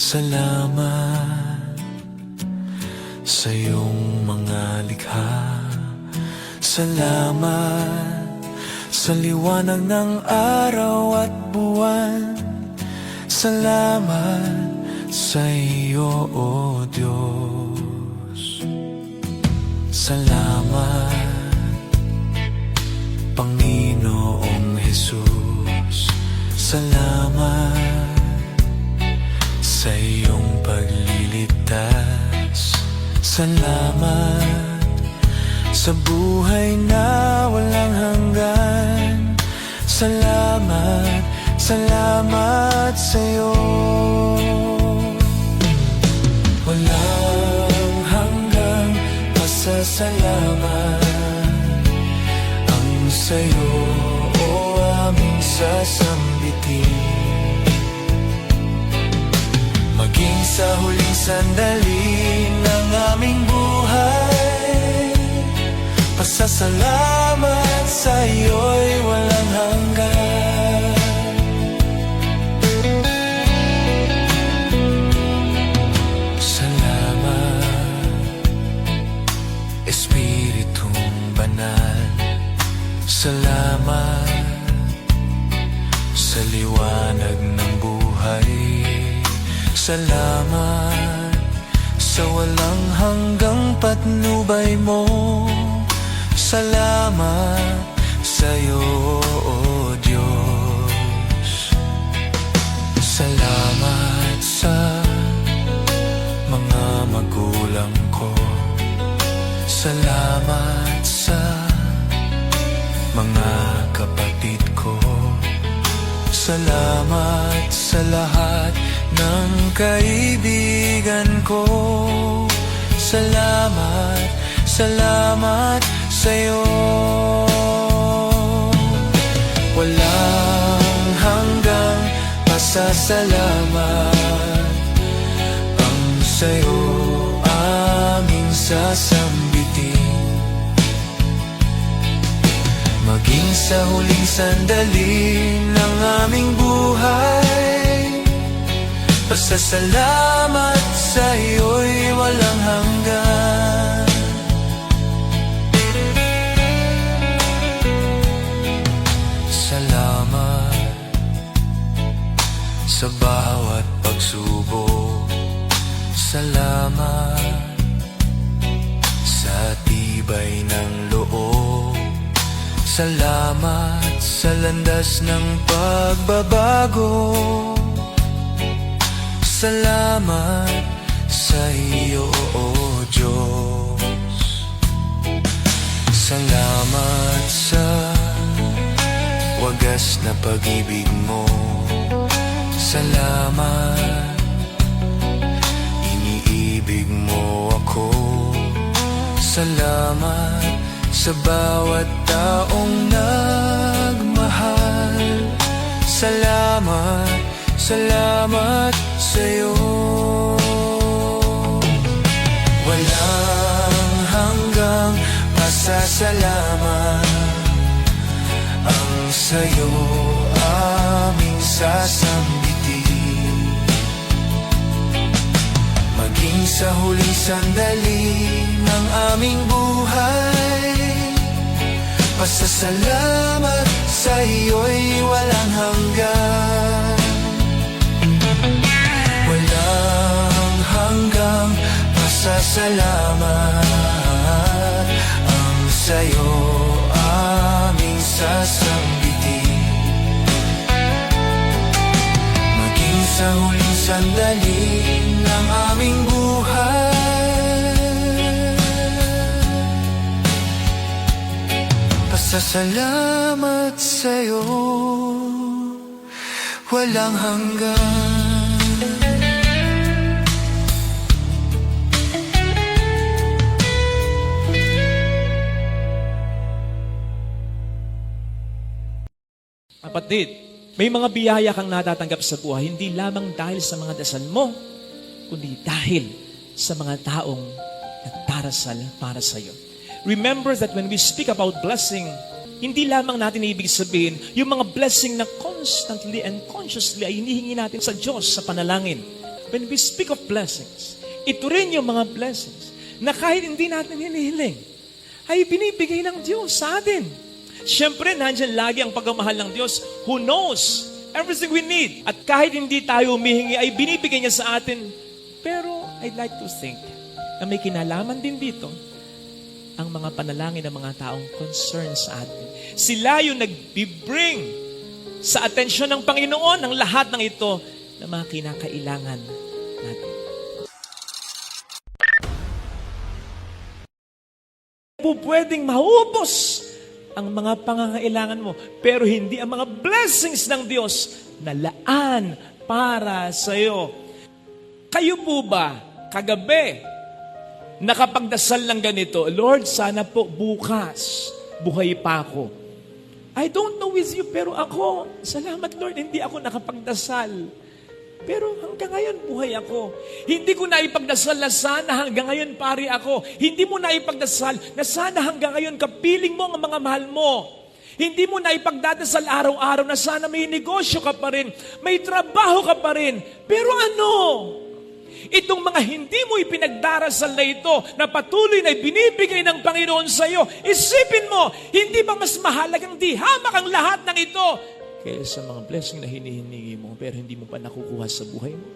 Salamat sa iyong mga likha. Salamat sa liwanag ng araw at buwan. Salamat sa iyo, O Diyos. Salamat, Panginoong Jesus. Salamat sa iyong pagliligtas. Salamat sa buhay na walang hanggan. Salamat, salamat sa iyo. Walang hanggang pasasalamat ang sa'yo, o aming sasambitin. Maging sa huling sandali ng aming buhay, pasasalamat sa iyo'y walang hanggan. Salamat, Espiritong Banal. Salamat sa liwanag ng buhay. Salamat sa walang hanggang patnubay mo. Salamat sa iyo, O Diyos. Salamat sa mga magulang ko. Salamat sa mga kapatid ko. Salamat sa lahat ng kaibigan ko. Salamat, salamat sa iyo. Walang hanggang pasasalamat ang sa iyo aming sasambitin. Maging sa huling sandali ng aming buhay, pasasalamat sa iyo'y walang hanggan. Salamat sa bawat pagsubok. Salamat sa tibay ng loob. Salamat sa landas ng pagbabago. Salamat sa iyo, O Diyos. Salamat sa wagas na pag-ibig mo. Salamat, iniibig mo ako. Salamat sa bawat taong nagmahal. Salamat, salamat sa iyo. Walang hanggang pasasalamat ang sa'yo aming sasambitin. Maging sa huling sandali ng aming buhay, pasasalamat sa iyo'y walang hanggan. Walang hanggang pasasalamat ang sa'yo aming sasambitin. Maging sa huling sandali ng aming buhay, pasasalamat sa'yo walang hanggan. Kapatid, may mga biyaya kang natatanggap sa buhay, hindi lamang dahil sa mga dasal mo, kundi dahil sa mga taong nagdarasal para sa iyo. Remember that when we speak about blessing, hindi lamang natin ibig sabihin yung mga blessing na constantly and consciously ay hinihingi natin sa Diyos sa panalangin. when we speak of blessings, ito rin yung mga blessings na kahit hindi natin hinihiling, ay binibigay ng Diyos sa atin. Siyempre, nandiyan lagi ang pagmamahal ng Diyos who knows everything we need. At kahit hindi tayo humihingi, ay binibigay niya sa atin. Pero I'd like to think na may kinalaman din dito ang mga panalangin ng mga taong concerned sa atin. Sila yung nag-bring sa atensyon ng Panginoon ang lahat ng ito na mga kinakailangan natin. Pwedeng maubos ang mga pangangailangan mo, pero hindi ang mga blessings ng Diyos na laan para sa iyo. Kayo po ba, kagabi, nakapagdasal ng ganito, Lord, sana po bukas, buhay pa ako. I don't know with you, pero ako, salamat Lord, hindi ako nakapagdasal. Pero hanggang ngayon, buhay ako. Hindi ko naipagdasal na sana hanggang ngayon, pari ako. Hindi mo naipagdasal na sana hanggang ngayon, kapiling mo ang mga mahal mo. Hindi mo naipagdadasal araw-araw na sana may negosyo ka pa rin, may trabaho ka pa rin. Pero ano? Itong mga hindi mo ipinagdarasal na ito, na patuloy na binibigay ng Panginoon sa iyo, isipin mo, hindi ba mas mahalagang di hamak ang lahat ng ito kaysa mga blessing na hinihingi mo pero hindi mo pa nakukuha sa buhay mo?